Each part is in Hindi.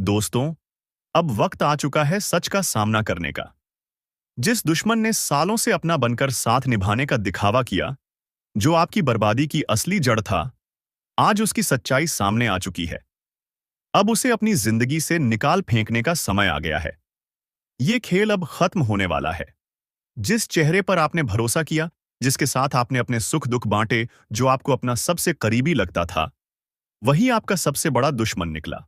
दोस्तों, अब वक्त आ चुका है सच का सामना करने का। जिस दुश्मन ने सालों से अपना बनकर साथ निभाने का दिखावा किया, जो आपकी बर्बादी की असली जड़ था, आज उसकी सच्चाई सामने आ चुकी है। अब उसे अपनी जिंदगी से निकाल फेंकने का समय आ गया है। ये खेल अब खत्म होने वाला है। जिस चेहरे पर आपने भरोसा किया, जिसके साथ आपने अपने सुख दुख बांटे, जो आपको अपना सबसे करीबी लगता था, वही आपका सबसे बड़ा दुश्मन निकला।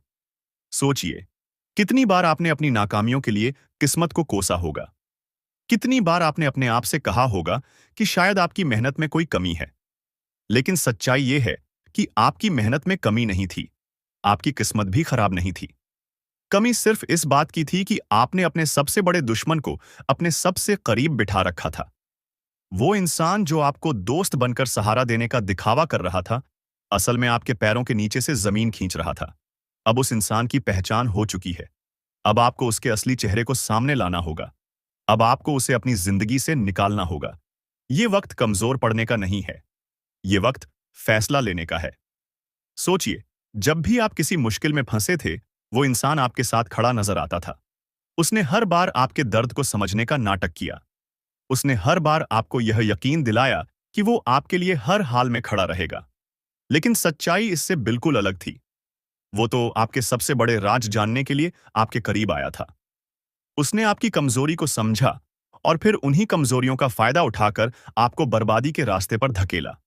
सोचिए, कितनी बार आपने अपनी नाकामियों के लिए किस्मत को कोसा होगा। कितनी बार आपने अपने आप से कहा होगा कि शायद आपकी मेहनत में कोई कमी है। लेकिन सच्चाई यह है कि आपकी मेहनत में कमी नहीं थी, आपकी किस्मत भी खराब नहीं थी। कमी सिर्फ इस बात की थी कि आपने अपने सबसे बड़े दुश्मन को अपने सबसे करीब बिठा रखा था। वो इंसान जो आपको दोस्त बनकर सहारा देने का दिखावा कर रहा था, असल में आपके पैरों के नीचे से जमीन खींच रहा था। अब उस इंसान की पहचान हो चुकी है। अब आपको उसके असली चेहरे को सामने लाना होगा। अब आपको उसे अपनी जिंदगी से निकालना होगा। ये वक्त कमजोर पड़ने का नहीं है। ये वक्त फैसला लेने का है। सोचिए, जब भी आप किसी मुश्किल में फंसे थे, वो इंसान आपके साथ खड़ा नजर आता था। उसने हर बार आपके दर्द को समझने का नाटक किया। उसने हर बार आपको यह यकीन दिलाया कि वो आपके लिए हर हाल में खड़ा रहेगा। लेकिन सच्चाई इससे बिल्कुल अलग थी। वो तो आपके सबसे बड़े राज जानने के लिए आपके करीब आया था। उसने आपकी कमजोरी को समझा और फिर उन्हीं कमजोरियों का फायदा उठाकर आपको बर्बादी के रास्ते पर धकेला।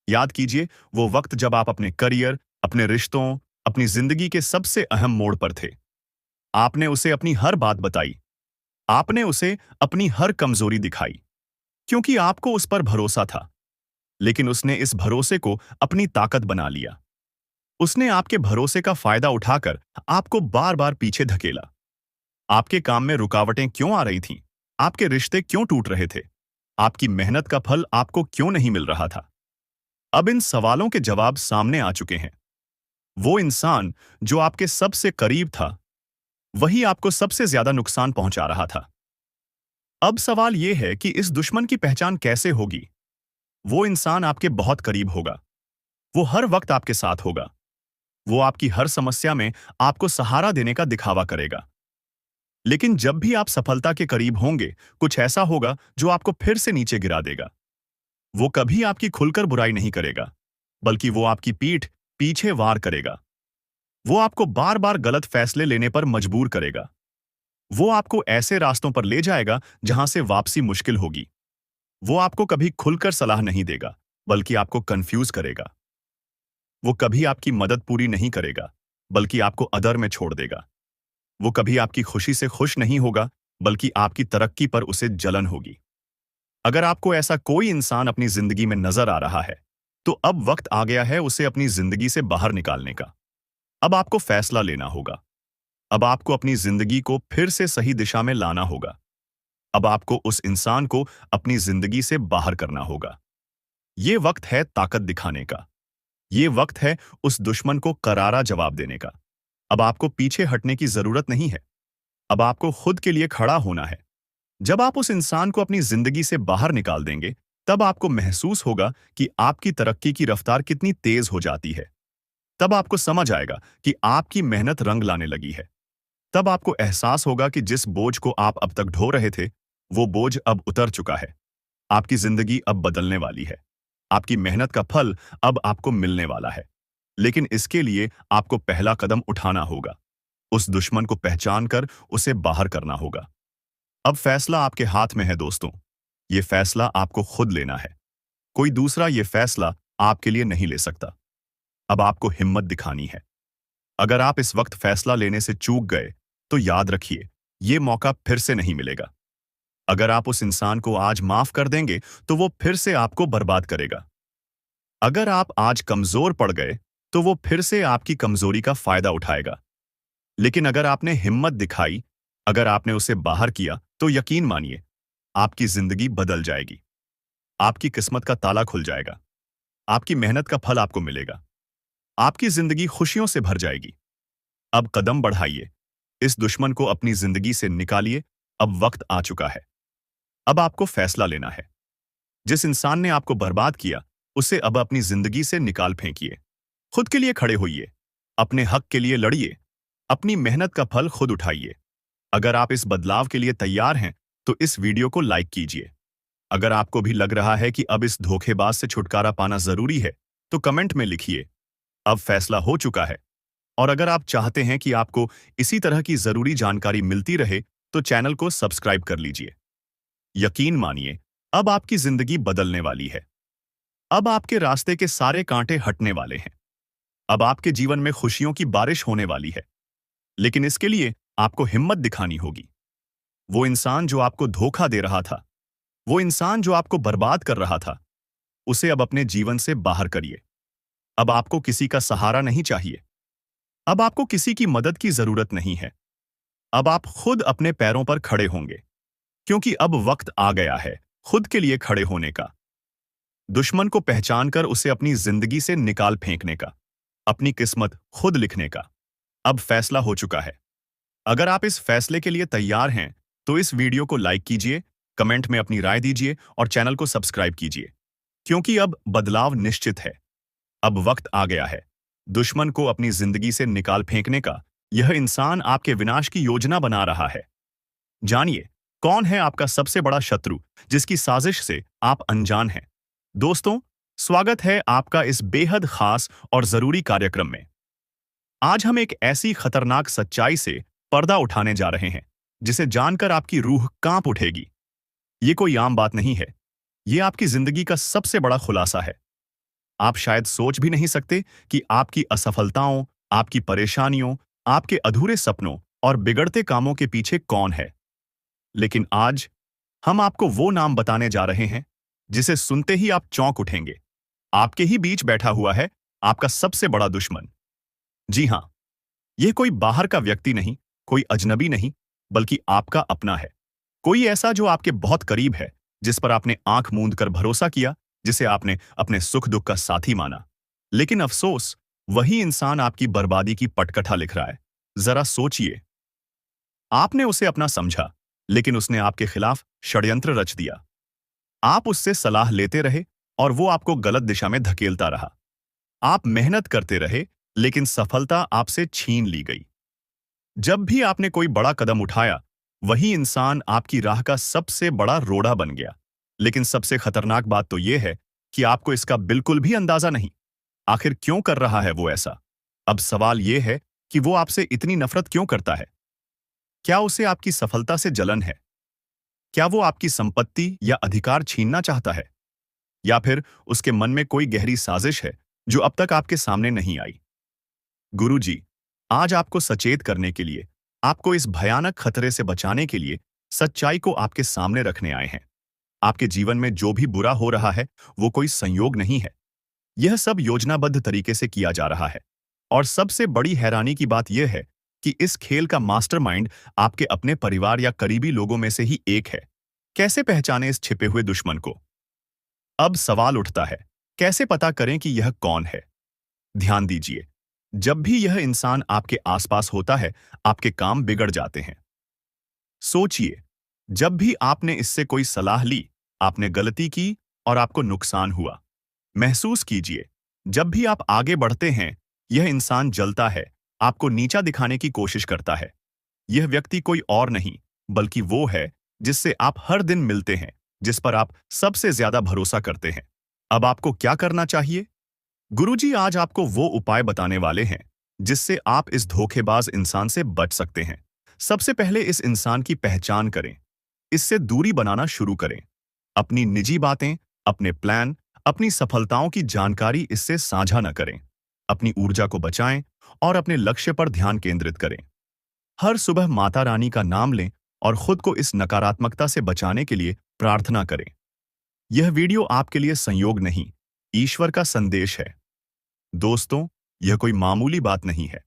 याद कीजिए वो वक्त जब आप अपने करियर, अपने रिश्तों, अपनी जिंदगी के सबसे अहम मोड़ पर थे। आपने उसे अपनी हर बात बताई। आपने उसे अपनी हर कमजोरी दिखाई, क्योंकि आपको उस पर भरोसा था। लेकिन उसने इस भरोसे को अपनी ताकत बना लिया। उसने आपके भरोसे का फायदा उठाकर आपको बार बार पीछे धकेला। आपके काम में रुकावटें क्यों आ रही थीं? आपके रिश्ते क्यों टूट रहे थे? आपकी मेहनत का फल आपको क्यों नहीं मिल रहा था? अब इन सवालों के जवाब सामने आ चुके हैं। वो इंसान जो आपके सबसे करीब था, वही आपको सबसे ज्यादा नुकसान पहुंचा रहा था। अब सवाल यह है कि इस दुश्मन की पहचान कैसे होगी? वो इंसान आपके बहुत करीब होगा। वो हर वक्त आपके साथ होगा। वो आपकी हर समस्या में आपको सहारा देने का दिखावा करेगा। लेकिन जब भी आप सफलता के करीब होंगे, कुछ ऐसा होगा जो आपको फिर से नीचे गिरा देगा। वो कभी आपकी खुलकर बुराई नहीं करेगा, बल्कि वो आपकी पीठ पीछे वार करेगा। वो आपको बार बार गलत फैसले लेने पर मजबूर करेगा। वो आपको ऐसे रास्तों पर ले जाएगा जहां से वापसी मुश्किल होगी। वो आपको कभी खुलकर सलाह नहीं देगा, बल्कि आपको कंफ्यूज करेगा। वो कभी आपकी मदद पूरी नहीं करेगा, बल्कि आपको अदर में छोड़ देगा। वो कभी आपकी खुशी से खुश नहीं होगा, बल्कि आपकी तरक्की पर उसे जलन होगी। अगर आपको ऐसा कोई इंसान अपनी जिंदगी में नजर आ रहा है, तो अब वक्त आ गया है उसे अपनी जिंदगी से बाहर निकालने का। अब आपको फैसला लेना होगा। अब आपको अपनी जिंदगी को फिर से सही दिशा में लाना होगा। अब आपको उस इंसान को अपनी जिंदगी से बाहर करना होगा। ये वक्त है ताकत दिखाने का। ये वक्त है उस दुश्मन को करारा जवाब देने का। अब आपको पीछे हटने की जरूरत नहीं है। अब आपको खुद के लिए खड़ा होना है। जब आप उस इंसान को अपनी जिंदगी से बाहर निकाल देंगे, तब आपको महसूस होगा कि आपकी तरक्की की रफ्तार कितनी तेज हो जाती है। तब आपको समझ आएगा कि आपकी मेहनत रंग लाने लगी है। तब आपको एहसास होगा कि जिस बोझ को आप अब तक ढो रहे थे, वो बोझ अब उतर चुका है। आपकी जिंदगी अब बदलने वाली है। आपकी मेहनत का फल अब आपको मिलने वाला है। लेकिन इसके लिए आपको पहला कदम उठाना होगा। उस दुश्मन को पहचान कर उसे बाहर करना होगा। अब फैसला आपके हाथ में है दोस्तों। ये फैसला आपको खुद लेना है। कोई दूसरा ये फैसला आपके लिए नहीं ले सकता। अब आपको हिम्मत दिखानी है। अगर आप इस वक्त फैसला लेने से चूक गए, तो याद रखिए, ये मौका फिर से नहीं मिलेगा। अगर आप उस इंसान को आज माफ कर देंगे, तो वो फिर से आपको बर्बाद करेगा। अगर आप आज कमजोर पड़ गए, तो वो फिर से आपकी कमजोरी का फायदा उठाएगा। लेकिन अगर आपने हिम्मत दिखाई, अगर आपने उसे बाहर किया, तो यकीन मानिए, आपकी जिंदगी बदल जाएगी। आपकी किस्मत का ताला खुल जाएगा। आपकी मेहनत का फल आपको मिलेगा। आपकी जिंदगी खुशियों से भर जाएगी। अब कदम बढ़ाइए। इस दुश्मन को अपनी जिंदगी से निकालिए। अब वक्त आ चुका है। अब आपको फैसला लेना है। जिस इंसान ने आपको बर्बाद किया, उसे अब अपनी जिंदगी से निकाल फेंकिए। खुद के लिए खड़े होइए। अपने हक के लिए लड़िए। अपनी मेहनत का फल खुद उठाइए। अगर आप इस बदलाव के लिए तैयार हैं, तो इस वीडियो को लाइक कीजिए। अगर आपको भी लग रहा है कि अब इस धोखेबाज से छुटकारा पाना जरूरी है, तो कमेंट में लिखिए, अब फैसला हो चुका है। और अगर आप चाहते हैं कि आपको इसी तरह की जरूरी जानकारी मिलती रहे, तो चैनल को सब्सक्राइब कर लीजिए। यकीन मानिए, अब आपकी जिंदगी बदलने वाली है। अब आपके रास्ते के सारे कांटे हटने वाले हैं। अब आपके जीवन में खुशियों की बारिश होने वाली है। लेकिन इसके लिए आपको हिम्मत दिखानी होगी। वो इंसान जो आपको धोखा दे रहा था, वो इंसान जो आपको बर्बाद कर रहा था, उसे अब अपने जीवन से बाहर करिए। अब आपको किसी का सहारा नहीं चाहिए। अब आपको किसी की मदद की जरूरत नहीं है। अब आप खुद अपने पैरों पर खड़े होंगे, क्योंकि अब वक्त आ गया है खुद के लिए खड़े होने का। दुश्मन को पहचानकर उसे अपनी जिंदगी से निकाल फेंकने का, अपनी किस्मत खुद लिखने का। अब फैसला हो चुका है। अगर आप इस फैसले के लिए तैयार हैं, तो इस वीडियो को लाइक कीजिए, कमेंट में अपनी राय दीजिए और चैनल को सब्सक्राइब कीजिए, क्योंकि अब बदलाव निश्चित है। अब वक्त आ गया है दुश्मन को अपनी जिंदगी से निकाल फेंकने का। यह इंसान आपके विनाश की योजना बना रहा है। जानिए, कौन है आपका सबसे बड़ा शत्रु, जिसकी साजिश से आप अनजान हैं। दोस्तों, स्वागत है आपका इस बेहद खास और जरूरी कार्यक्रम में। आज हम एक ऐसी खतरनाक सच्चाई से पर्दा उठाने जा रहे हैं, जिसे जानकर आपकी रूह कांप उठेगी। ये कोई आम बात नहीं है। ये आपकी जिंदगी का सबसे बड़ा खुलासा है। आप शायद सोच भी नहीं सकते कि आपकी असफलताओं, आपकी परेशानियों, आपके अधूरे सपनों और बिगड़ते कामों के पीछे कौन है। लेकिन आज हम आपको वो नाम बताने जा रहे हैं, जिसे सुनते ही आप चौंक उठेंगे। आपके ही बीच बैठा हुआ है आपका सबसे बड़ा दुश्मन। जी हां, यह कोई बाहर का व्यक्ति नहीं, कोई अजनबी नहीं, बल्कि आपका अपना है। कोई ऐसा जो आपके बहुत करीब है, जिस पर आपने आंख मूंद कर भरोसा किया, जिसे आपने अपने सुख दुख का साथी माना। लेकिन अफसोस, वही इंसान आपकी बर्बादी की पटकथा लिख रहा है। जरा सोचिए, आपने उसे अपना समझा, लेकिन उसने आपके खिलाफ षड्यंत्र रच दिया। आप उससे सलाह लेते रहे और वो आपको गलत दिशा में धकेलता रहा। आप मेहनत करते रहे, लेकिन सफलता आपसे छीन ली गई। जब भी आपने कोई बड़ा कदम उठाया, वही इंसान आपकी राह का सबसे बड़ा रोड़ा बन गया। लेकिन सबसे खतरनाक बात तो यह है कि आपको इसका बिल्कुल भी अंदाजा नहीं। आखिर क्यों कर रहा है वो ऐसा? अब सवाल यह है कि वो आपसे इतनी नफरत क्यों करता है? क्या उसे आपकी सफलता से जलन है? क्या वो आपकी संपत्ति या अधिकार छीनना चाहता है? या फिर उसके मन में कोई गहरी साजिश है जो अब तक आपके सामने नहीं आई? गुरुजी, आज आपको सचेत करने के लिए, आपको इस भयानक खतरे से बचाने के लिए सच्चाई को आपके सामने रखने आए हैं। आपके जीवन में जो भी बुरा हो रहा है, वो कोई संयोग नहीं है। यह सब योजनाबद्ध तरीके से किया जा रहा है। और सबसे बड़ी हैरानी की बात यह है कि इस खेल का मास्टरमाइंड आपके अपने परिवार या करीबी लोगों में से ही एक है। कैसे पहचाने इस छिपे हुए दुश्मन को? अब सवाल उठता है, कैसे पता करें कि यह कौन है? ध्यान दीजिए, जब भी यह इंसान आपके आसपास होता है, आपके काम बिगड़ जाते हैं। सोचिए, जब भी आपने इससे कोई सलाह ली, आपने गलती की और आपको नुकसान हुआ। महसूस कीजिए, जब भी आप आगे बढ़ते हैं, यह इंसान जलता है, आपको नीचा दिखाने की कोशिश करता है। यह व्यक्ति कोई और नहीं, बल्कि वो है जिससे आप हर दिन मिलते हैं, जिस पर आप सबसे ज्यादा भरोसा करते हैं। अब आपको क्या करना चाहिए? गुरुजी आज आपको वो उपाय बताने वाले हैं, जिससे आप इस धोखेबाज इंसान से बच सकते हैं। सबसे पहले इस इंसान की पहचान करें। इससे दूरी बनाना शुरू करें। अपनी निजी बातें, अपने प्लान, अपनी सफलताओं की जानकारी इससे साझा न करें। अपनी ऊर्जा को बचाएं और अपने लक्ष्य पर ध्यान केंद्रित करें। हर सुबह माता रानी का नाम लें और खुद को इस नकारात्मकता से बचाने के लिए प्रार्थना करें। यह वीडियो आपके लिए संयोग नहीं, ईश्वर का संदेश है। दोस्तों, यह कोई मामूली बात नहीं है।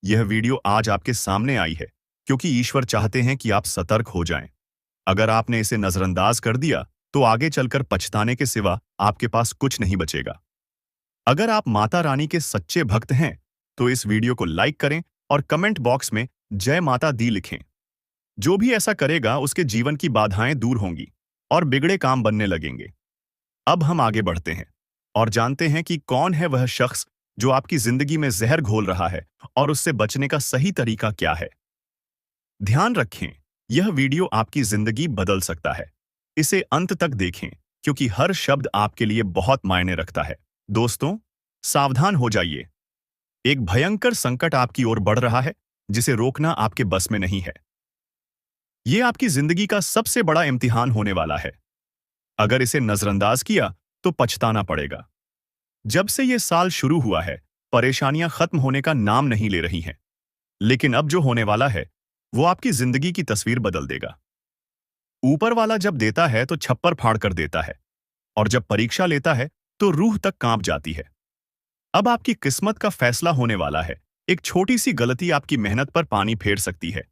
यह वीडियो आज आपके सामने आई है क्योंकि ईश्वर चाहते हैं कि आप सतर्क हो जाएं। अगर आपने इसे नजरअंदाज कर दिया, तो आगे चलकर पछताने के सिवा आपके पास कुछ नहीं बचेगा। अगर आप माता रानी के सच्चे भक्त हैं, तो इस वीडियो को लाइक करें और कमेंट बॉक्स में जय माता दी लिखें। जो भी ऐसा करेगा, उसके जीवन की बाधाएं दूर होंगी और बिगड़े काम बनने लगेंगे। अब हम आगे बढ़ते हैं और जानते हैं कि कौन है वह शख्स जो आपकी जिंदगी में जहर घोल रहा है और उससे बचने का सही तरीका क्या है। ध्यान रखें, यह वीडियो आपकी जिंदगी बदल सकता है। इसे अंत तक देखें, क्योंकि हर शब्द आपके लिए बहुत मायने रखता है। दोस्तों, सावधान हो जाइए। एक भयंकर संकट आपकी ओर बढ़ रहा है, जिसे रोकना आपके बस में नहीं है। यह आपकी जिंदगी का सबसे बड़ा इम्तिहान होने वाला है। अगर इसे नजरअंदाज किया तो पछताना पड़ेगा। जब से यह साल शुरू हुआ है, परेशानियां खत्म होने का नाम नहीं ले रही हैं। लेकिन अब जो होने वाला है, वो आपकी जिंदगी की तस्वीर बदल देगा। ऊपर वाला जब देता है तो छप्पर फाड़ कर देता है, और जब परीक्षा लेता है तो रूह तक कांप जाती है। अब आपकी किस्मत का फैसला होने वाला है। एक छोटी सी गलती आपकी मेहनत पर पानी फेर सकती है,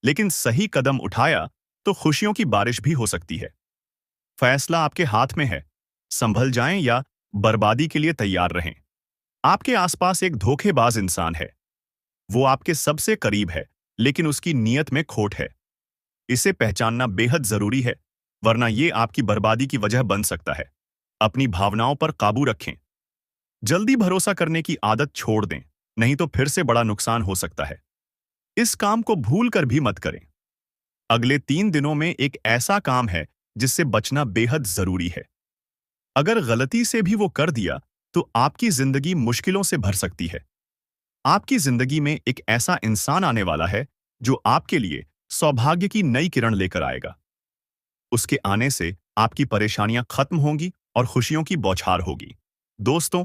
लेकिन सही कदम उठाया तो खुशियों की बारिश भी हो सकती है। फैसला आपके हाथ में है। संभल जाएं या बर्बादी के लिए तैयार रहें। आपके आसपास एक धोखेबाज इंसान है। वो आपके सबसे करीब है, लेकिन उसकी नीयत में खोट है। इसे पहचानना बेहद जरूरी है, वरना ये आपकी बर्बादी की वजह बन सकता है। अपनी भावनाओं पर काबू रखें। जल्दी भरोसा करने की आदत छोड़ दें, नहीं तो फिर से बड़ा नुकसान हो सकता है। इस काम को भूल कर भी मत करें। अगले 3 दिनों में एक ऐसा काम है जिससे बचना बेहद जरूरी है। अगर गलती से भी वो कर दिया तो आपकी जिंदगी मुश्किलों से भर सकती है। आपकी जिंदगी में एक ऐसा इंसान आने वाला है जो आपके लिए सौभाग्य की नई किरण लेकर आएगा। उसके आने से आपकी परेशानियां खत्म होंगी और खुशियों की बौछार होगी। दोस्तों,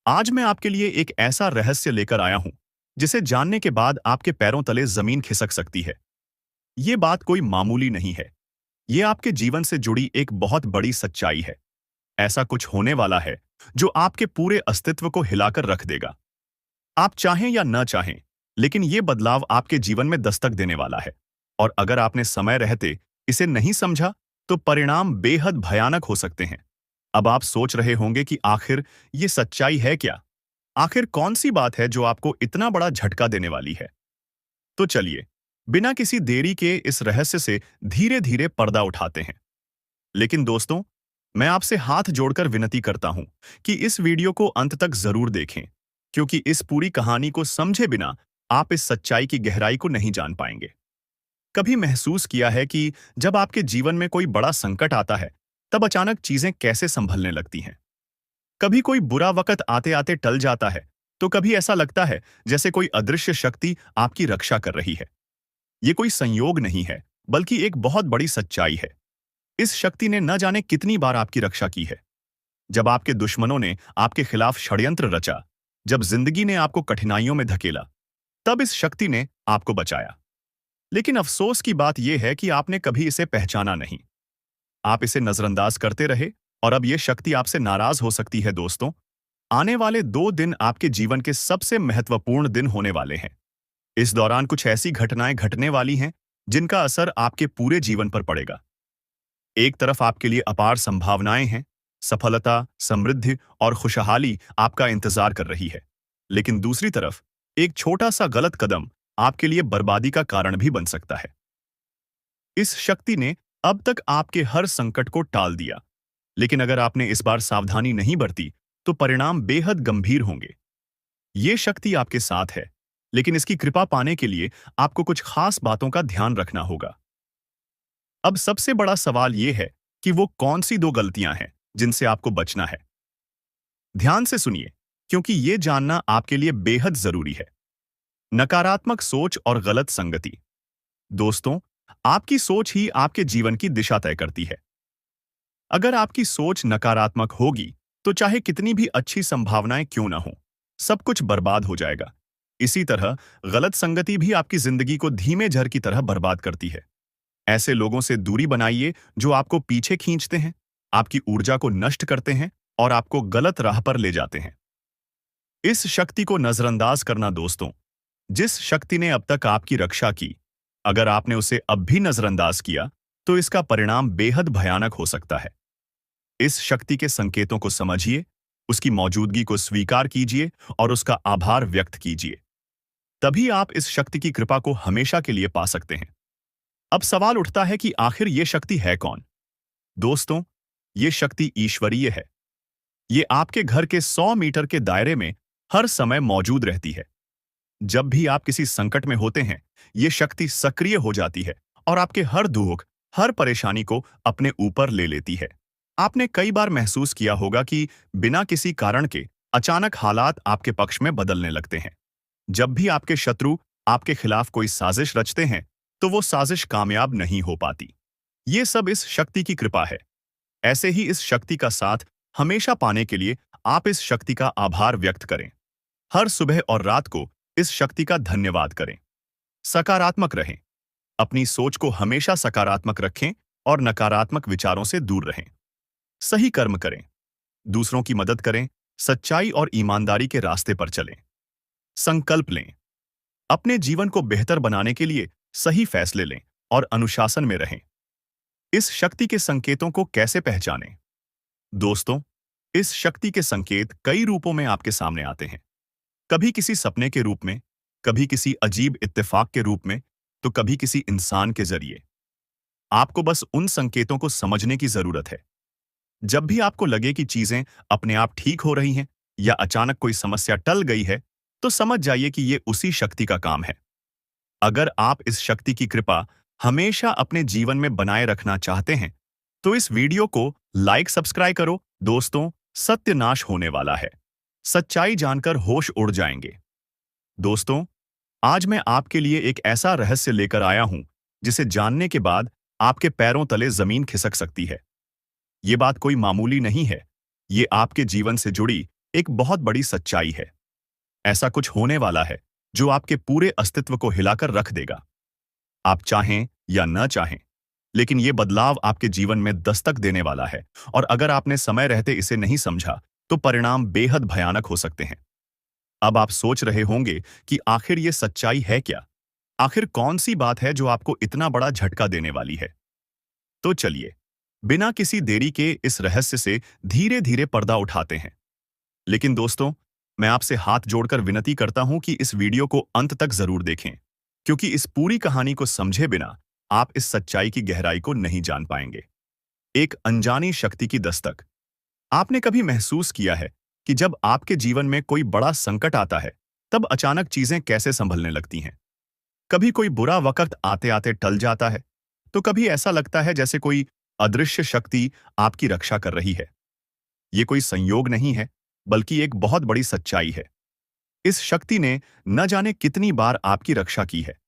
आज मैं आपके लिए एक ऐसा रहस्य लेकर आया हूं जिसे जानने के बाद आपके पैरों तले जमीन खिसक सकती है। ये बात कोई मामूली नहीं है। ये आपके जीवन से जुड़ी एक बहुत बड़ी सच्चाई है। ऐसा कुछ होने वाला है जो आपके पूरे अस्तित्व को हिलाकर रख देगा। आप चाहें या न चाहें, लेकिन ये बदलाव आपके जीवन में दस्तक देने वाला है। और अगर आपने समय रहते इसे नहीं समझा, तो परिणाम बेहद भयानक हो सकते हैं। अब आप सोच रहे होंगे कि आखिर ये सच्चाई है क्या? आखिर कौन सी बात है जो आपको इतना बड़ा झटका देने वाली है? तो चलिए, बिना किसी देरी के इस रहस्य से धीरे धीरे पर्दा उठाते हैं। लेकिन दोस्तों, मैं आपसे हाथ जोड़कर विनती करता हूं कि इस वीडियो को अंत तक जरूर देखें, क्योंकि इस पूरी कहानी को समझे बिना आप इस सच्चाई की गहराई को नहीं जान पाएंगे। कभी महसूस किया है कि जब आपके जीवन में कोई बड़ा संकट आता है, तब अचानक चीजें कैसे संभलने लगती हैं? कभी कोई बुरा वक्त आते आते टल जाता है, तो कभी ऐसा लगता है जैसे कोई अदृश्य शक्ति आपकी रक्षा कर रही है। ये कोई संयोग नहीं है, बल्कि एक बहुत बड़ी सच्चाई है। इस शक्ति ने न जाने कितनी बार आपकी रक्षा की है। जब आपके दुश्मनों ने आपके खिलाफ षड्यंत्र रचा, जब जिंदगी ने आपको कठिनाइयों में धकेला, तब इस शक्ति ने आपको बचाया। लेकिन अफसोस की बात यह है कि आपने कभी इसे पहचाना नहीं। आप इसे नजरअंदाज करते रहे, और अब यह शक्ति आपसे नाराज हो सकती है। दोस्तों, आने वाले 2 दिन आपके जीवन के सबसे महत्वपूर्ण दिन होने वाले हैं। इस दौरान कुछ ऐसी घटनाएं घटने वाली हैं जिनका असर आपके पूरे जीवन पर पड़ेगा। एक तरफ आपके लिए अपार संभावनाएं हैं, सफलता, समृद्धि और खुशहाली आपका इंतजार कर रही है। लेकिन दूसरी तरफ एक छोटा सा गलत कदम आपके लिए बर्बादी का कारण भी बन सकता है। इस शक्ति ने अब तक आपके हर संकट को टाल दिया, लेकिन अगर आपने इस बार सावधानी नहीं बरती, तो परिणाम बेहद गंभीर होंगे। ये शक्ति आपके साथ है, लेकिन इसकी कृपा पाने के लिए आपको कुछ खास बातों का ध्यान रखना होगा। अब सबसे बड़ा सवाल यह है कि वो कौन सी 2 गलतियां हैं जिनसे आपको बचना है। ध्यान से सुनिए, क्योंकि ये जानना आपके लिए बेहद जरूरी है। नकारात्मक सोच और गलत संगति। दोस्तों, आपकी सोच ही आपके जीवन की दिशा तय करती है। अगर आपकी सोच नकारात्मक होगी, तो चाहे कितनी भी अच्छी संभावनाएं क्यों ना हो, सब कुछ बर्बाद हो जाएगा। इसी तरह गलत संगति भी आपकी जिंदगी को धीमे झर की तरह बर्बाद करती है। ऐसे लोगों से दूरी बनाइए जो आपको पीछे खींचते हैं, आपकी ऊर्जा को नष्ट करते हैं और आपको गलत राह पर ले जाते हैं। इस शक्ति को नजरअंदाज करना। दोस्तों, जिस शक्ति ने अब तक आपकी रक्षा की, अगर आपने उसे अब भी नजरअंदाज किया, तो इसका परिणाम बेहद भयानक हो सकता है। इस शक्ति के संकेतों को समझिए, उसकी मौजूदगी को स्वीकार कीजिए और उसका आभार व्यक्त कीजिए। तभी आप इस शक्ति की कृपा को हमेशा के लिए पा सकते हैं। अब सवाल उठता है कि आखिर ये शक्ति है कौन? दोस्तों, ये शक्ति ईश्वरीय है। ये आपके घर के 100 मीटर के दायरे में हर समय मौजूद रहती है। जब भी आप किसी संकट में होते हैं, ये शक्ति सक्रिय हो जाती है और आपके हर दुख, हर परेशानी को अपने ऊपर ले लेती है। आपने कई बार महसूस किया होगा कि बिना किसी कारण के अचानक हालात आपके पक्ष में बदलने लगते हैं। जब भी आपके शत्रु आपके खिलाफ कोई साजिश रचते हैं, तो वो साजिश कामयाब नहीं हो पाती। ये सब इस शक्ति की कृपा है। ऐसे ही इस शक्ति का साथ हमेशा पाने के लिए आप इस शक्ति का आभार व्यक्त करें। हर सुबह और रात को इस शक्ति का धन्यवाद करें। सकारात्मक रहें। अपनी सोच को हमेशा सकारात्मक रखें और नकारात्मक विचारों से दूर रहें। सही कर्म करें। दूसरों की मदद करें। सच्चाई और ईमानदारी के रास्ते पर चलें। संकल्प लें। अपने जीवन को बेहतर बनाने के लिए सही फैसले लें और अनुशासन में रहें। इस शक्ति के संकेतों को कैसे पहचानें? दोस्तों, इस शक्ति के संकेत कई रूपों में आपके सामने आते हैं। कभी किसी सपने के रूप में, कभी किसी अजीब इत्तेफाक के रूप में, तो कभी किसी इंसान के जरिए। आपको बस उन संकेतों को समझने की जरूरत है। जब भी आपको लगे कि चीजें अपने आप ठीक हो रही हैं या अचानक कोई समस्या टल गई है, तो समझ जाइए कि ये उसी शक्ति का काम है। अगर आप इस शक्ति की कृपा हमेशा अपने जीवन में बनाए रखना चाहते हैं, तो इस वीडियो को लाइक सब्सक्राइब करो। दोस्तों, सत्यानाश होने वाला है। सच्चाई जानकर होश उड़ जाएंगे। दोस्तों, आज मैं आपके लिए एक ऐसा रहस्य लेकर आया हूं, जिसे जानने के बाद आपके पैरों तले जमीन खिसक सकती है। ये बात कोई मामूली नहीं है। ये आपके जीवन से जुड़ी एक बहुत बड़ी सच्चाई है। ऐसा कुछ होने वाला है जो आपके पूरे अस्तित्व को हिलाकर रख देगा। आप चाहें या न चाहें, लेकिन ये बदलाव आपके जीवन में दस्तक देने वाला है, और अगर आपने समय रहते इसे नहीं समझा, तो परिणाम बेहद भयानक हो सकते हैं। अब आप सोच रहे होंगे कि आखिर ये सच्चाई है क्या? आखिर कौन सी बात है जो आपको इतना बड़ा झटका देने वाली है? तो चलिए, बिना किसी देरी के इस रहस्य से धीरे-धीरे पर्दा उठाते हैं। लेकिन दोस्तों, मैं आपसे हाथ जोड़कर विनती करता हूं कि इस वीडियो को अंत तक जरूर देखें, क्योंकि इस पूरी कहानी को समझे बिना आप इस सच्चाई की गहराई को नहीं जान पाएंगे। एक अनजानी शक्ति की दस्तक। आपने कभी महसूस किया है कि जब आपके जीवन में कोई बड़ा संकट आता है, तब अचानक चीजें कैसे संभलने लगती हैं? कभी कोई बुरा वक्त आते-आते टल जाता है, तो कभी ऐसा लगता है जैसे कोई अदृश्य शक्ति आपकी रक्षा कर रही है। ये कोई संयोग नहीं है, बल्कि एक बहुत बड़ी सच्चाई है। इस शक्ति ने न जाने कितनी बार आपकी रक्षा की है।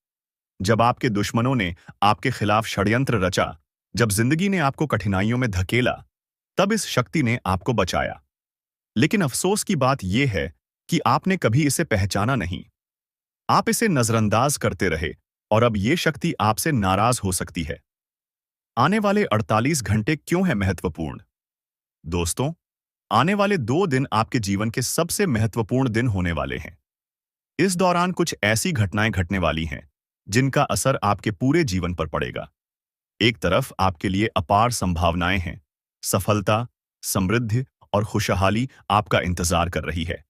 जब आपके दुश्मनों ने आपके खिलाफ षड्यंत्र रचा, जब जिंदगी ने आपको कठिनाइयों में धकेला, तब इस शक्ति ने आपको बचाया। लेकिन अफसोस की बात यह है कि आपने कभी इसे पहचाना नहीं। आप इसे नजरअंदाज करते रहे, और अब ये शक्ति आपसे नाराज हो सकती है। आने वाले 48 घंटे क्यों है महत्वपूर्ण? दोस्तों, आने वाले 2 दिन आपके जीवन के सबसे महत्वपूर्ण दिन होने वाले हैं। इस दौरान कुछ ऐसी घटनाएं घटने वाली हैं जिनका असर आपके पूरे जीवन पर पड़ेगा। एक तरफ आपके लिए अपार संभावनाएं हैं। सफलता, समृद्धि और खुशहाली आपका इंतजार कर रही है।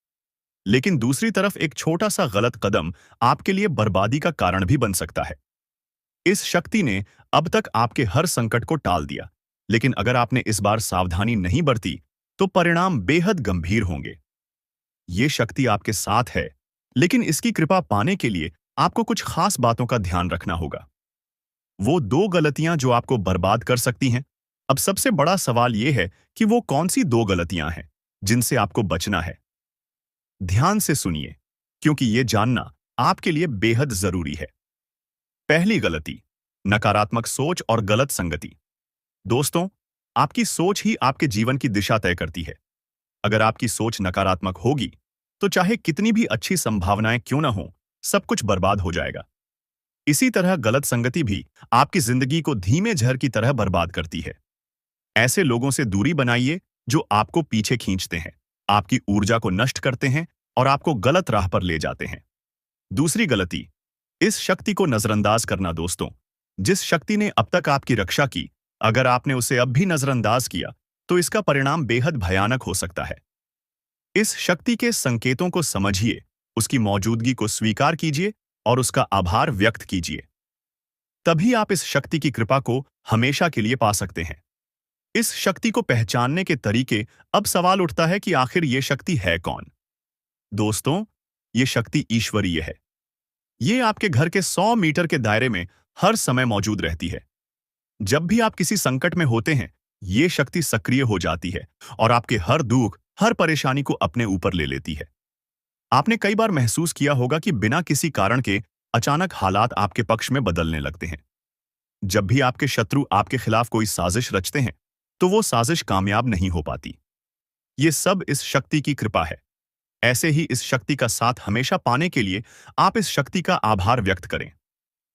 लेकिन दूसरी तरफ एक छोटा सा गलत कदम आपके लिए बर्बादी का कारण भी बन सकता है। इस शक्ति ने अब तक आपके हर संकट को टाल दिया, लेकिन अगर आपने इस बार सावधानी नहीं बरती, तो परिणाम बेहद गंभीर होंगे। ये शक्ति आपके साथ है, लेकिन इसकी कृपा पाने के लिए आपको कुछ खास बातों का ध्यान रखना होगा। वो 2 गलतियां जो आपको बर्बाद कर सकती हैं। अब सबसे बड़ा सवाल यह है कि वो कौन सी 2 गलतियां हैं जिनसे आपको बचना है। ध्यान से सुनिए, क्योंकि ये जानना आपके लिए बेहद जरूरी है। पहली गलती, नकारात्मक सोच और गलत संगति। दोस्तों, आपकी सोच ही आपके जीवन की दिशा तय करती है। अगर आपकी सोच नकारात्मक होगी, तो चाहे कितनी भी अच्छी संभावनाएं क्यों न हो, सब कुछ बर्बाद हो जाएगा। इसी तरह गलत संगति भी आपकी जिंदगी को धीमे जहर की तरह बर्बाद करती है। ऐसे लोगों से दूरी बनाइए जो आपको पीछे खींचते हैं, आपकी ऊर्जा को नष्ट करते हैं और आपको गलत राह पर ले जाते हैं। दूसरी गलती, इस शक्ति को नजरअंदाज करना। दोस्तों, जिस शक्ति ने अब तक आपकी रक्षा की, अगर आपने उसे अब भी नजरअंदाज किया, तो इसका परिणाम बेहद भयानक हो सकता है। इस शक्ति के संकेतों को समझिए, उसकी मौजूदगी को स्वीकार कीजिए और उसका आभार व्यक्त कीजिए। तभी आप इस शक्ति की कृपा को हमेशा के लिए पा सकते हैं। इस शक्ति को पहचानने के तरीके। अब सवाल उठता है कि आखिर ये शक्ति है कौन? दोस्तों, ये शक्ति ईश्वरीय है। ये आपके घर के 100 मीटर के दायरे में हर समय मौजूद रहती है। जब भी आप किसी संकट में होते हैं, ये शक्ति सक्रिय हो जाती है और आपके हर दुख, हर परेशानी को अपने ऊपर ले लेती है। आपने कई बार महसूस किया होगा कि बिना किसी कारण के अचानक हालात आपके पक्ष में बदलने लगते हैं। जब भी आपके शत्रु आपके खिलाफ कोई साजिश रचते हैं, तो वो साजिश कामयाब नहीं हो पाती। ये सब इस शक्ति की कृपा है। ऐसे ही इस शक्ति का साथ हमेशा पाने के लिए आप इस शक्ति का आभार व्यक्त करें।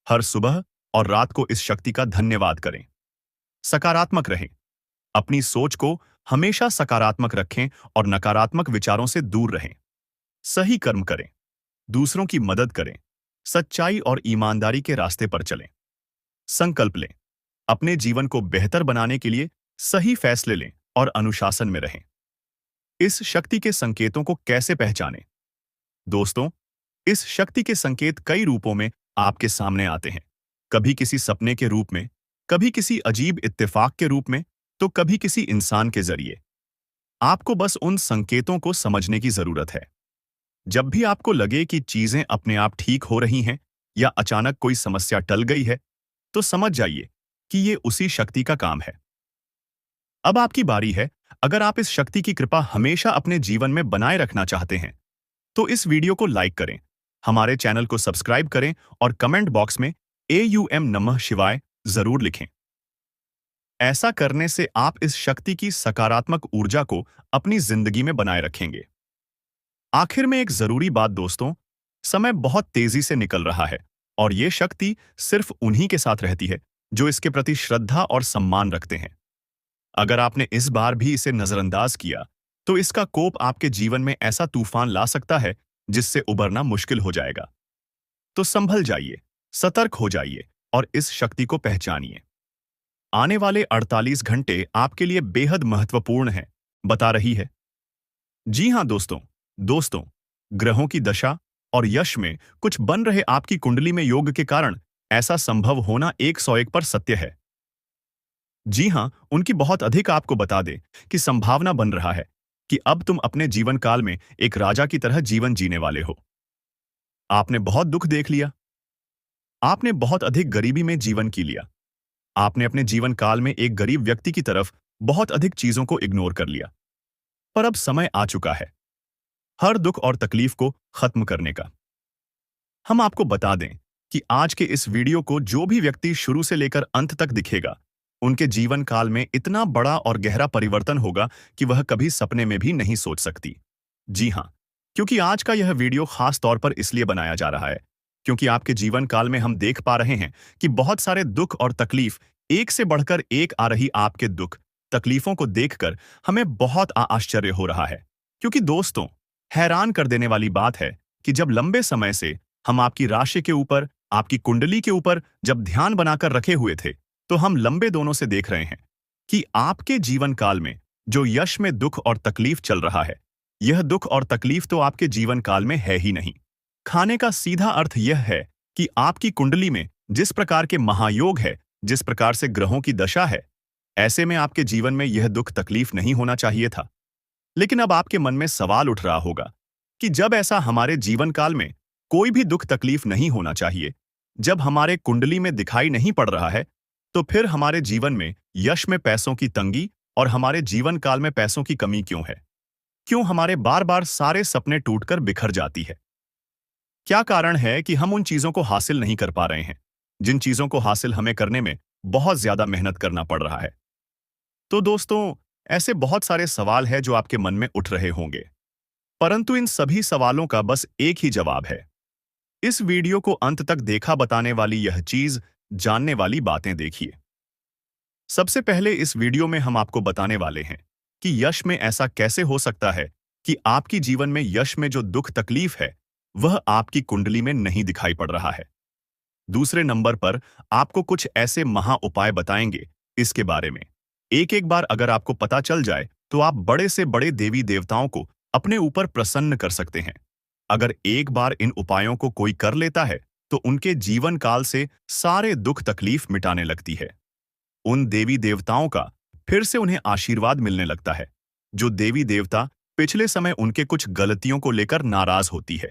हर सुबह और रात को इस शक्ति का धन्यवाद करें। सकारात्मक रहें। अपनी सोच को हमेशा सकारात्मक रखें और नकारात्मक विचारों से दूर रहें। सही कर्म करें। दूसरों की मदद करें। सच्चाई और ईमानदारी के रास्ते पर चलें। संकल्प लें। अपने जीवन को बेहतर बनाने के लिए सही फैसले लें और अनुशासन में रहें। इस शक्ति के संकेतों को कैसे पहचानें? दोस्तों, इस शक्ति के संकेत कई रूपों में आपके सामने आते हैं। कभी किसी सपने के रूप में, कभी किसी अजीब इत्तेफाक के रूप में, तो कभी किसी इंसान के जरिए। आपको बस उन संकेतों को समझने की जरूरत है। जब भी आपको लगे कि चीजें अपने आप ठीक हो रही हैं या अचानक कोई समस्या टल गई है, तो समझ जाइए कि ये उसी शक्ति का काम है। अब आपकी बारी है। अगर आप इस शक्ति की कृपा हमेशा अपने जीवन में बनाए रखना चाहते हैं, तो इस वीडियो को लाइक करें, हमारे चैनल को सब्सक्राइब करें और कमेंट बॉक्स में AUM नमः शिवाय जरूर लिखें। ऐसा करने से आप इस शक्ति की सकारात्मक ऊर्जा को अपनी जिंदगी में बनाए रखेंगे। आखिर में एक जरूरी बात दोस्तों, समय बहुत तेजी से निकल रहा है और ये शक्ति सिर्फ उन्हीं के साथ रहती है जो इसके प्रति श्रद्धा और सम्मान रखते हैं। अगर आपने इस बार भी इसे नजरअंदाज किया, तो इसका कोप आपके जीवन में ऐसा तूफान ला सकता है जिससे उबरना मुश्किल हो जाएगा। तो संभल जाइए, सतर्क हो जाइए और इस शक्ति को पहचानिए। आने वाले 48 घंटे आपके लिए बेहद महत्वपूर्ण हैं, बता रही है। जी हां दोस्तों, ग्रहों की दशा और यश में कुछ बन रहे आपकी कुंडली में योग के कारण ऐसा संभव होना 101 पर सत्य है। जी हां, उनकी बहुत अधिक आपको बता दे कि संभावना बन रहा है कि अब तुम अपने जीवन काल में एक राजा की तरह जीवन जीने वाले हो। आपने बहुत दुख देख लिया। आपने बहुत अधिक गरीबी में जीवन की लिया। आपने अपने जीवन काल में एक गरीब व्यक्ति की तरफ बहुत अधिक चीजों को इग्नोर कर लिया। पर अब समय आ चुका है हर दुख और तकलीफ को खत्म करने का। हम आपको बता दें कि आज के इस वीडियो को जो भी व्यक्ति शुरू से लेकर अंत तक दिखेगा, उनके जीवन काल में इतना बड़ा और गहरा परिवर्तन होगा कि वह कभी सपने में भी नहीं सोच सकती। जी हां, क्योंकि आज का यह वीडियो खास तौर पर इसलिए बनाया जा रहा है क्योंकि आपके जीवन काल में हम देख पा रहे हैं कि बहुत सारे दुख और तकलीफ एक से बढ़कर एक आ रही। आपके दुख तकलीफों को देखकर हमें बहुत आश्चर्य हो रहा है, क्योंकि दोस्तों, हैरान कर देने वाली बात है कि जब लंबे समय से हम आपकी राशि के ऊपर, आपकी कुंडली के ऊपर जब ध्यान बनाकर रखे हुए थे, तो हम लंबे दोनों से देख रहे हैं कि आपके जीवन काल में जो यश में दुख और तकलीफ चल रहा है, यह दुख और तकलीफ तो आपके जीवन काल में है ही नहीं। खाने का सीधा अर्थ यह है कि आपकी कुंडली में जिस प्रकार के महायोग है, जिस प्रकार से ग्रहों की दशा है, ऐसे में आपके जीवन में यह दुख तकलीफ नहीं होना चाहिए था। लेकिन अब आपके मन में सवाल उठ रहा होगा कि जब ऐसा हमारे जीवन काल में कोई भी दुख तकलीफ नहीं होना चाहिए, जब हमारे कुंडली में दिखाई नहीं पड़ रहा है, तो फिर हमारे जीवन में यश में पैसों की तंगी और हमारे जीवन काल में पैसों की कमी क्यों है? क्यों हमारे बार बार सारे सपने टूटकर बिखर जाती है? क्या कारण है कि हम उन चीजों को हासिल नहीं कर पा रहे हैं जिन चीजों को हासिल हमें करने में बहुत ज्यादा मेहनत करना पड़ रहा है? तो दोस्तों, ऐसे बहुत सारे सवाल हैं जो आपके मन में उठ रहे होंगे, परंतु इन सभी सवालों का बस एक ही जवाब है। इस वीडियो को अंत तक देखा बताने वाली यह चीज, जानने वाली बातें देखिए। सबसे पहले इस वीडियो में हम आपको बताने वाले हैं कि यश में ऐसा कैसे हो सकता है कि आपकी जीवन में यश में जो दुख तकलीफ है, वह आपकी कुंडली में नहीं दिखाई पड़ रहा है। दूसरे नंबर पर आपको कुछ ऐसे महा उपाय बताएंगे इसके बारे में। एक एक बार अगर आपको पता चल जाए, तो आप बड़े से बड़े देवी देवताओं को अपने ऊपर प्रसन्न कर सकते हैं। अगर एक बार इन उपायों को कोई कर लेता है, तो उनके जीवन काल से सारे दुख तकलीफ मिटाने लगती है। उन देवी देवताओं का फिर से उन्हें आशीर्वाद मिलने लगता है। जो देवी देवता पिछले समय उनके कुछ गलतियों को लेकर नाराज होती है।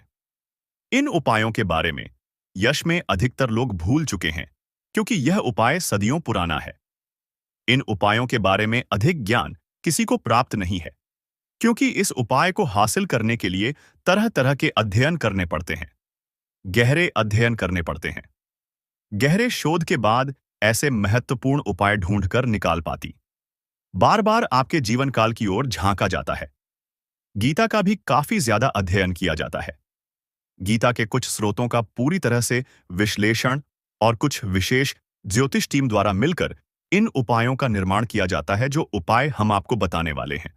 इन उपायों के बारे में यश में अधिकतर लोग भूल चुके हैं, क्योंकि यह उपाय सदियों पुराना है। इन उपायों के बारे में अधिक ज्ञान किसी को प्राप्त नहीं है, क्योंकि इस उपाय को हासिल करने के लिए तरह तरह के अध्ययन करने पड़ते हैं, गहरे अध्ययन करने पड़ते हैं। गहरे शोध के बाद ऐसे महत्वपूर्ण उपाय ढूंढकर निकाल पाती। बार बार आपके जीवन काल की ओर झांका जाता है। गीता का भी काफी ज्यादा अध्ययन किया जाता है। गीता के कुछ स्रोतों का पूरी तरह से विश्लेषण और कुछ विशेष ज्योतिष टीम द्वारा मिलकर इन उपायों का निर्माण किया जाता है, जो उपाय हम आपको बताने वाले हैं।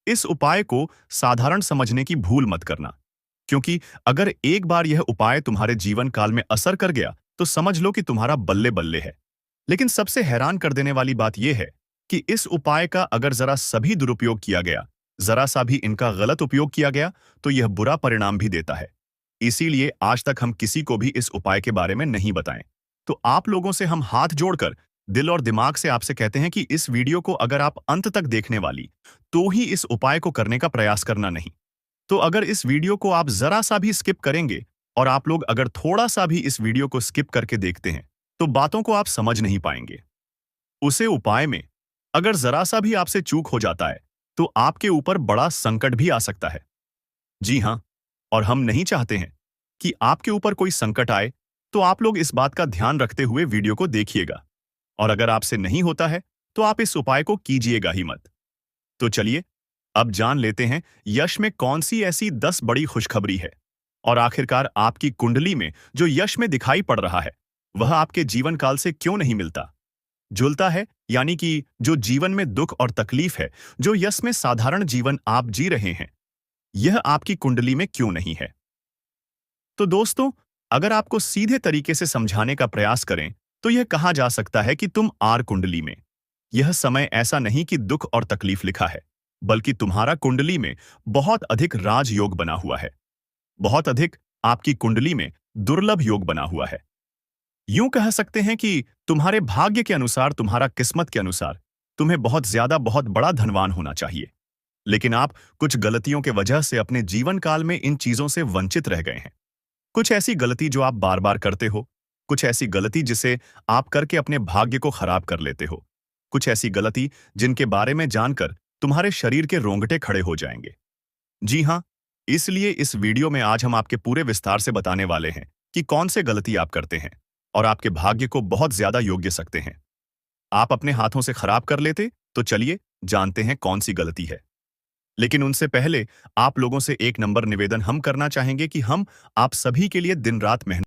इस उपाय को साधारण समझने की भूल मत करना, क्योंकि अगर एक बार यह उपाय तुम्हारे जीवन काल में असर कर गया तो समझ लो कि तुम्हारा बल्ले बल्ले है। लेकिन सबसे हैरान कर देने वाली बात यह है कि इस उपाय का अगर जरा सभी दुरुपयोग किया गया, जरा सा भी इनका गलत उपयोग किया गया, तो यह बुरा परिणाम भी देता है। इसीलिए आज तक हम किसी को भी इस उपाय के बारे में नहीं बताएं। तो आप लोगों से हम हाथ जोड़कर दिल और दिमाग से आपसे कहते हैं कि इस वीडियो को अगर आप अंत तक देखने वाली तो ही इस उपाय को करने का प्रयास करना नहीं। तो अगर इस वीडियो को आप जरा सा भी स्किप करेंगे और आप लोग अगर थोड़ा सा भी इस वीडियो को स्किप करके देखते हैं तो बातों को आप समझ नहीं पाएंगे। उसे उपाय में अगर जरा सा भी आपसे चूक हो जाता है तो आपके ऊपर बड़ा संकट भी आ सकता है। जी हां, और हम नहीं चाहते हैं कि आपके ऊपर कोई संकट आए, तो आप लोग इस बात का ध्यान रखते हुए वीडियो को देखिएगा। और अगर आपसे नहीं होता है तो आप इस उपाय को कीजिएगा ही मत। तो चलिए अब जान लेते हैं यश में कौन सी ऐसी 10 बड़ी खुशखबरी है, और आखिरकार आपकी कुंडली में जो यश में दिखाई पड़ रहा है वह आपके जीवन काल से क्यों नहीं मिलता जुलता है, यानी कि जो जीवन में दुख और तकलीफ है, जो यश में साधारण जीवन आप जी रहे हैं, यह आपकी कुंडली में क्यों नहीं है। तो दोस्तों, अगर आपको सीधे तरीके से समझाने का प्रयास करें तो यह कहा जा सकता है कि तुम आर कुंडली में यह समय ऐसा नहीं कि दुख और तकलीफ लिखा है, बल्कि तुम्हारा कुंडली में बहुत अधिक राजयोग बना हुआ है। बहुत अधिक आपकी कुंडली में दुर्लभ योग बना हुआ है। यूं कह सकते हैं कि तुम्हारे भाग्य के अनुसार, तुम्हारा किस्मत के अनुसार तुम्हें बहुत ज्यादा, बहुत बड़ा धनवान होना चाहिए। लेकिन आप कुछ गलतियों के वजह से अपने जीवन काल में इन चीजों से वंचित रह गए हैं। कुछ ऐसी गलती जो आप बार बार करते हो, कुछ ऐसी गलती जिसे आप करके अपने भाग्य को खराब कर लेते हो, कुछ ऐसी गलती जिनके बारे में जानकर तुम्हारे शरीर के रोंगटे खड़े हो जाएंगे। जी हां, इसलिए इस वीडियो में आज हम आपके पूरे विस्तार से बताने वाले हैं कि कौन से गलती आप करते हैं और आपके भाग्य को बहुत ज्यादा योग्य सकते हैं। आप अपने हाथों से खराब कर लेते, तो चलिए जानते हैं कौन सी गलती है। लेकिन उनसे पहले आप लोगों से एक नंबर निवेदन हम करना चाहेंगे कि हम आप सभी के लिए दिन रात मेहनत